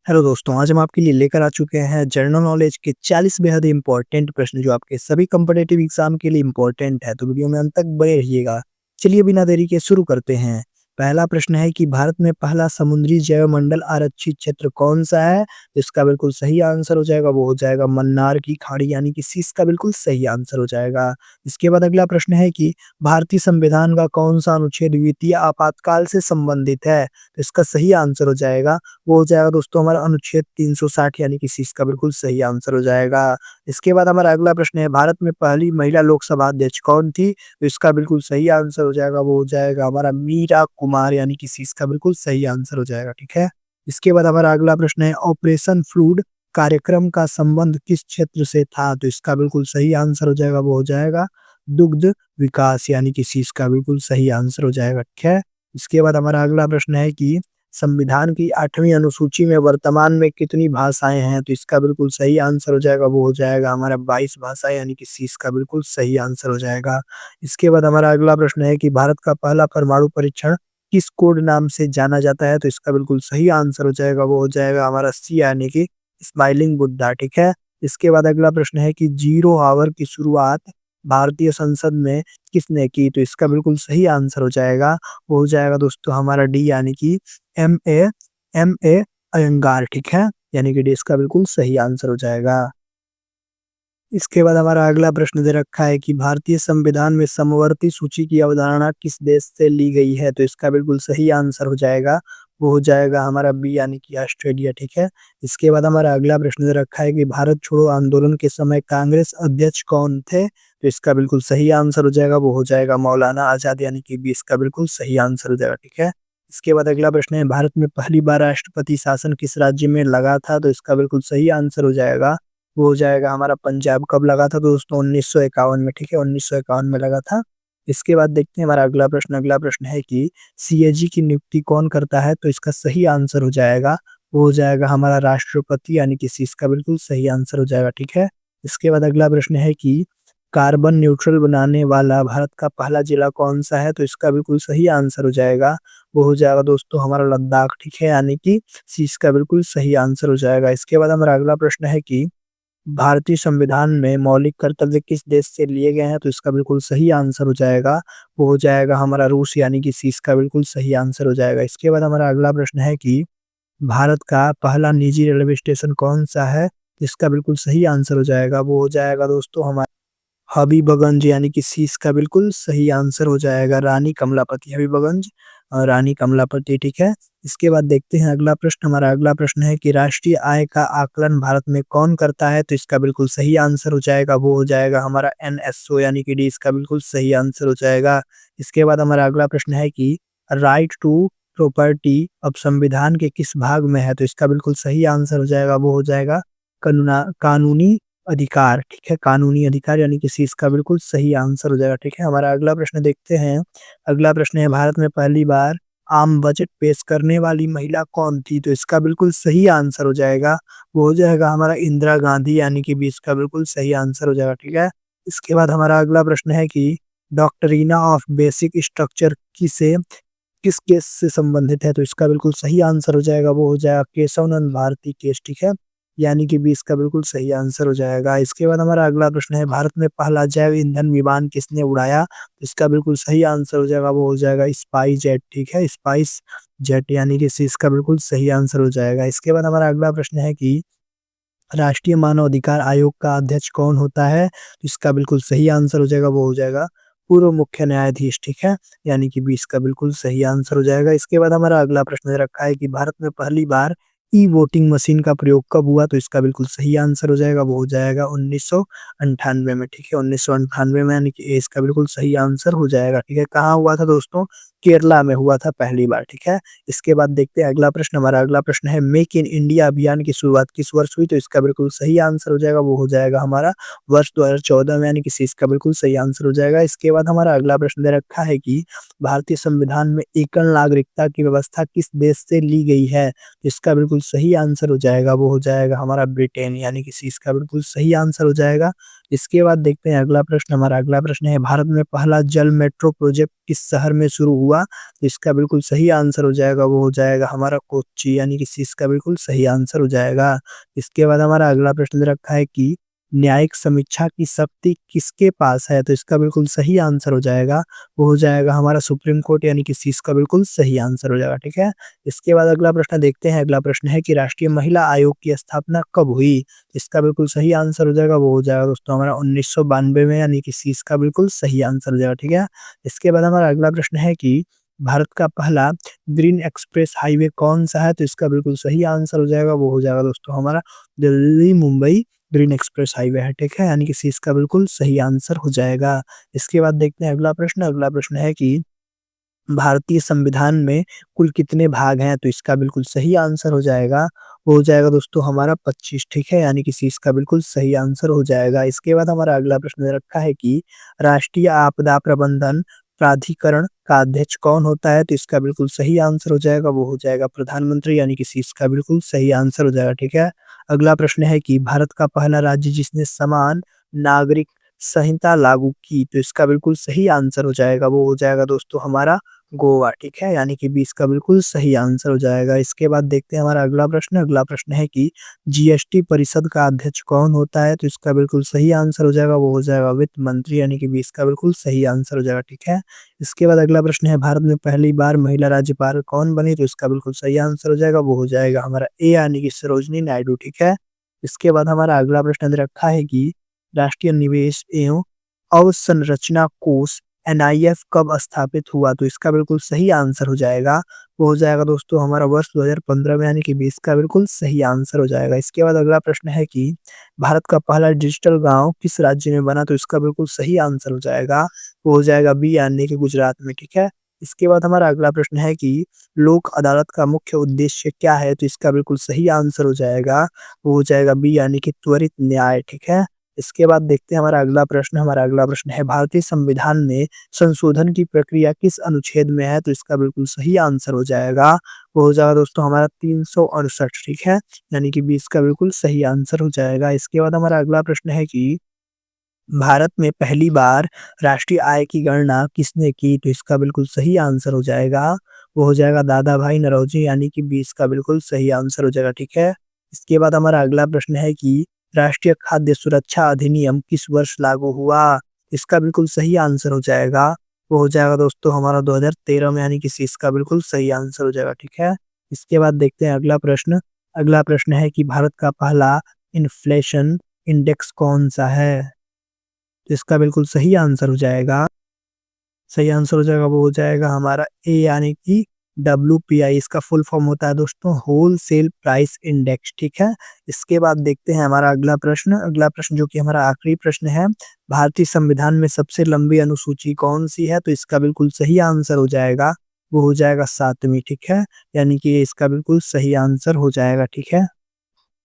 Hello दोस्तों, आज हम आपके लिए लेकर आ चुके हैं जनरल नॉलेज के 40 बेहद इंपॉर्टेंट प्रश्न जो आपके सभी कॉम्पिटिटिव एग्जाम के लिए इंपॉर्टेंट है। तो वीडियो में अंत तक बने रहिएगा। चलिए बिना देरी के शुरू करते हैं। पहला प्रश्न है कि भारत में पहला समुद्री जैवमंडल आरक्षित क्षेत्र कौन सा है? इसका बिल्कुल सही आंसर हो जाएगा वो हो जाएगा मन्नार की खाड़ी यानी कि सी इसका बिल्कुल सही आंसर हो जाएगा। इसके बाद अगला प्रश्न है कि भारतीय संविधान का कौन सा अनुच्छेद वित्तीय आपातकाल से संबंधित है? तो इसका सही आंसर हो जाएगा वो हो जाएगा दोस्तों हमारा अनुच्छेद 360 यानी कि सी इसका बिल्कुल सही आंसर हो जाएगा। इसके बाद हमारा अगला प्रश्न है भारत में पहली महिला लोकसभा अध्यक्ष कौन थी? तो इसका बिल्कुल सही आंसर हो जाएगा वो हो जाएगा हमारा मीरा कुमार यानी कि सी इसका बिल्कुल सही आंसर हो जाएगा, ठीक है? इसके बाद हमारा अगला प्रश्न है ऑपरेशन फ्लूड कार्यक्रम का संबंध किस क्षेत्र से था? तो इसका बिल्कुल सही आंसर हो जाएगा वो हो जाएगा दुग्ध विकास यानी कि सी इसका बिल्कुल सही आंसर हो जाएगा, ठीक है? इसके बाद हमारा अगला प्रश्न है कि संविधान की 8वीं अनुसूची में वर्तमान में कितनी भाषाएँ हैं? तो इसका बिल्कुल सही आंसर हो जाएगा वो हो जाएगा हमारा 22 भाषाएँ यानी कि सी इसका बिल्कुल सही आंसर हो जाएगा। इसके बाद हमारा अगला प्रश्न है कि भारत का पहला परमाणु परीक्षण किस कोड नाम से जाना जाता है? तो इसका बिल्कुल सही आंसर हो जाएगा वो हो जाएगा हमारा सी यानी कि स्माइलिंग बुद्धा, ठीक है? इसके बाद अगला प्रश्न है कि ज़ीरो आवर की शुरुआत भारतीय संसद में किसने की? तो इसका बिल्कुल सही आंसर हो जाएगा वो हो जाएगा दोस्तों हमारा डी यानी कि एम.ए. एम.ए. अयंगार, ठीक है? यानी कि डी इसका बिल्कुल सही आंसर हो जाएगा। इसके बाद हमारा अगला प्रश्न दे रखा है कि भारतीय संविधान में समवर्ती सूची की अवधारणा किस देश से ली गई है? तो इसका बिल्कुल सही आंसर हो जाएगा, वो हो जाएगा हमारा बी यानी कि ऑस्ट्रेलिया, ठीक है? इसके बाद हमारा अगला प्रश्न दे रखा है कि भारत छोड़ो आंदोलन के समय कांग्रेस अध्यक्ष कौन थे? तो इसका बिल्कुल सही आंसर हो जाएगा, वो हो जाएगा मौलाना आज़ाद यानी कि बी इसका बिल्कुल सही आंसर हो जाएगा, ठीक है? इसके बाद अगला प्रश्न है भारत में पहली बार राष्ट्रपति शासन किस राज्य में लगा था? तो इसका बिल्कुल सही आंसर हो जाएगा वो हो जाएगा हमारा पंजाब। कब लगा था दोस्तों? 1951 में, ठीक है? 1951 में लगा था। इसके बाद देखते हैं हमारा अगला प्रश्न है कि सीएजी की नियुक्ति कौन करता है? तो इसका सही आंसर हो जाएगा, वो हो जाएगा हमारा राष्ट्रपति यानी कि सी इसका बिल्कुल सही आंसर हो जाएगा, ठीक है? इसके बाद अगला प्रश्न है कि कार्बन न्यूट्रल बनाने वाला भारत का पहला जिला कौन-सा है? तो इसका बिल्कुल सही आंसर हो जाएगा, वो हो जाएगा दोस्तों हमारा लद्दाख, ठीक है? यानी कि सी इसका बिल्कुल सही आंसर हो जाएगा। इसके बाद हमारा अगला प्रश्न है कि भारतीय संविधान में मौलिक कर्तव्य किस देश से लिए गए हैं? तो इसका बिल्कुल सही आंसर हो जाएगा, वो हो जाएगा हमारा रूस यानी कि सी इसका बिल्कुल सही आंसर हो जाएगा। इसके बाद हमारा अगला प्रश्न है कि भारत का पहला निजी रेलवे स्टेशन कौन-सा है? इसका बिल्कुल सही आंसर हो जाएगा, वो हो जाएगा दोस्तों हमारा हबीबगंज यानी कि सी इसका बिल्कुल सही आंसर हो जाएगा रानी कमलापति हबीबगंज रानी कमलापति, ठीक है? इसके बाद देखते हैं अगला प्रश्न, हमारा अगला प्रश्न है कि राष्ट्रीय आय का आकलन भारत में कौन करता है? तो इसका बिल्कुल सही आंसर हो जाएगा, वो हो जाएगा हमारा एनएसओ यानी कि डी इसका बिल्कुल सही आंसर हो जाएगा। इसके बाद हमारा अगला प्रश्न है कि राइट टू प्रॉपर्टी अब संविधान के किस भाग में है? तो इसका बिल्कुल सही आंसर हो जाएगा, वो हो जाएगा कानूनी अधिकार, ठीक है? कानूनी अधिकार यानी कि सी इसका बिल्कुल सही आंसर हो जाएगा, ठीक है? हमारा अगला प्रश्न देखते हैं। अगला प्रश्न है भारत में पहली बार आम बजट पेश करने वाली महिला कौन थी? तो इसका बिल्कुल सही आंसर हो जाएगा, वो हो जाएगा हमारा इंदिरा गांधी यानी कि बी इसका बिल्कुल सही आंसर हो जाएगा, ठीक है? इसके बाद हमारा अगला प्रश्न है कि डॉक्ट्रिना ऑफ बेसिक स्ट्रक्चर किस केस से संबंधित है? तो इसका बिल्कुल सही आंसर हो जाएगा, वो हो जाएगा केशवनंद भारती केस, ठीक है? यानी कि बी इसका बिल्कुल सही आंसर हो जाएगा। इसके बाद हमारा अगला प्रश्न है भारत में पहला जैव ईंधन विमान किसने उड़ाया? तो इसका बिल्कुल सही आंसर हो जाएगा, वो हो जाएगा स्पाइस जेट, ठीक है? स्पाइस जेट यानी कि सी इसका बिल्कुल सही आंसर हो जाएगा। इसके बाद हमारा अगला प्रश्न है कि राष्ट्रीय मानव अधिकार आयोग का अध्यक्ष कौन होता है? तो इसका बिल्कुल सही आंसर हो जाएगा, वो हो जाएगा पूर्व मुख्य न्यायाधीश, ठीक है? यानी कि बी इसका बिल्कुल सही आंसर हो जाएगा। इसके बाद हमारा अगला प्रश्न दे रखा है कि भारत में पहली बार ई-वोटिंग मशीन का प्रयोग कब हुआ? तो इसका बिल्कुल सही आंसर हो जाएगा, वो हो जाएगा 1998 में, ठीक है? 1998 में यानी कि ए इसका बिल्कुल सही आंसर हो जाएगा, ठीक है? कहाँ हुआ था दोस्तों? केरला में हुआ था पहली बार, ठीक है? इसके बाद देखते हैं अगला प्रश्न, हमारा अगला प्रश्न है मेक इन इंडिया अभियान की शुरुआत किस वर्ष हुई? तो इसका बिल्कुल सही आंसर हो जाएगा, वो हो जाएगा हमारा वर्ष 2014 में यानी कि सी इसका बिल्कुल सही आंसर हो जाएगा। इसके बाद हमारा अगला प्रश्न दे रखा है कि भारतीय संविधान में एकल नागरिकता की व्यवस्था किस देश से ली गई है? इसका बिल्कुल सही आंसर हो जाएगा, वो हो जाएगा हमारा ब्रिटेन यानी कि सी इसका बिल्कुल सही आंसर हो जाएगा। इसके बाद देखते हैं अगला प्रश्न, हमारा अगला प्रश्न है भारत में पहला जल मेट्रो प्रोजेक्ट किस शहर में शुरू हुआ? तो इसका बिल्कुल सही आंसर हो जाएगा, वो हो जाएगा हमारा कोच्चि, यानी कि सी इसका बिल्कुल सही आंसर हो जाएगा। इसके बाद हमारा अगला प्रश्न दे रखा है कि न्यायिक समीक्षा की शक्ति किसके पास है? तो इसका बिल्कुल सही आंसर हो जाएगा, वो हो जाएगा हमारा सुप्रीम कोर्ट, यानी कि सी इसका बिल्कुल सही आंसर हो जाएगा, ठीक है। इसके बाद अगला प्रश्न देखते हैं, अगला प्रश्न है कि राष्ट्रीय महिला आयोग की स्थापना कब हुई? इसका बिल्कुल सही आंसर हो जाएगा, वो हो जाएगा दोस्तों हमारा 1992 में, यानी कि सी इसका बिल्कुल सही आंसर हो जाएगा, ठीक है। इसके बाद हमारा अगला प्रश्न है कि भारत का पहला ग्रीन एक्सप्रेस हाईवे कौन-सा है? तो इसका बिल्कुल सही आंसर हो जाएगा, वो हो जाएगा दोस्तों हमारा Delhi Mumbai green express highway है, ठीक है, यानी कि सी इसका बिल्कुल सही आंसर हो जाएगा। इसके बाद देखते हैं अगला प्रश्न है कि भारतीय संविधान में कुल कितने भाग हैं? तो इसका बिल्कुल सही आंसर हो जाएगा, वो हो जाएगा दोस्तों हमारा 25, ठीक है, यानी कि सी इसका बिल्कुल सही आंसर हो जाएगा। इसके बाद हमारा अगला प्रश्न दे रखा है कि राष्ट्रीय आपदा प्रबंधन प्राधिकरण का अध्यक्ष कौन होता है? तो इसका बिल्कुल सही आंसर हो जाएगा, वो हो जाएगा प्रधानमंत्री, यानी कि सी इसका बिल्कुल सही आंसर हो जाएगा, ठीक है। अगला प्रश्न है कि भारत का पहला राज्य जिसने समान नागरिक संहिता लागू की? तो इसका बिल्कुल सही आंसर हो जाएगा, वो हो जाएगा दोस्तों हमारा गोवा, ठीक है, यानी कि बी इसका बिल्कुल सही आंसर हो जाएगा। इसके बाद देखते हैं हमारा अगला प्रश्न है कि जीएसटी परिषद का अध्यक्ष कौन होता है? तो इसका बिल्कुल सही आंसर हो जाएगा, वो हो जाएगा वित्त मंत्री, यानी कि बी इसका बिल्कुल सही आंसर हो जाएगा, ठीक है। इसके बाद अगला प्रश्न है भारत में पहली बार महिला राज्यपाल कौन बनी? तो इसका बिल्कुल सही आंसर हो जाएगा, वो हो जाएगा हमारा ए, यानी कि सरोजिनी नायडू, ठीक है। इसके बाद हमारा अगला प्रश्न दे रखा है कि राष्ट्रीय निवेश एवं अवसंरचना कोष एनआईएफ कब स्थापित हुआ? तो इसका बिल्कुल सही आंसर हो जाएगा, वो हो जाएगा दोस्तों हमारा वर्ष 2015 में, यानी कि बी इसका बिल्कुल सही आंसर हो जाएगा। इसके बाद अगला प्रश्न है कि भारत का पहला डिजिटल गाँव किस राज्य में बना? तो इसका बिल्कुल सही आंसर हो जाएगा, वो हो जाएगा बी, यानी कि गुजरात में, ठीक है। इसके बाद हमारा अगला प्रश्न है कि लोक अदालत का मुख्य उद्देश्य क्या है? तो इसका बिल्कुल सही आंसर हो जाएगा, वो हो जाएगा बी, यानी कि त्वरित न्याय, ठीक है। इसके बाद देखते हैं हमारा अगला प्रश्न है भारतीय संविधान में संशोधन की प्रक्रिया किस अनुच्छेद में है? तो इसका बिल्कुल सही आंसर हो जाएगा, वो हो जाएगा दोस्तों हमारा 368, ठीक है, यानी कि बी इसका बिल्कुल सही आंसर हो जाएगा। इसके बाद हमारा अगला प्रश्न है कि भारत में पहली बार राष्ट्रीय आय की गणना किसने की? तो इसका बिल्कुल सही आंसर हो जाएगा, वो हो जाएगा दादा भाई नौरोजी, यानी कि बी इसका बिल्कुल सही आंसर हो जाएगा, ठीक है। इसके बाद हमारा अगला प्रश्न है कि राष्ट्रीय खाद्य सुरक्षा अधिनियम किस वर्ष लागू हुआ? इसका बिल्कुल सही आंसर हो जाएगा, वो हो जाएगा दोस्तों हमारा 2013 में, यानी कि सी इसका बिल्कुल सही आंसर हो जाएगा, ठीक है। इसके बाद देखते हैं अगला प्रश्न है कि भारत का पहला इन्फ्लेशन इंडेक्स कौन-सा है? तो इसका बिल्कुल सही आंसर हो जाएगा, वो हो जाएगा हमारा ए, यानी कि डब्ल्यूपीआई, इसका फुल फॉर्म होता है दोस्तों होलसेल प्राइस इंडेक्स, ठीक है। इसके बाद देखते हैं हमारा अगला प्रश्न जो कि हमारा आखिरी प्रश्न है, भारतीय संविधान में सबसे लंबी अनुसूची कौन-सी है? तो इसका बिल्कुल सही आंसर हो जाएगा, वो हो जाएगा 7वीं, ठीक है, यानी कि इसका बिल्कुल सही आंसर हो जाएगा, ठीक है।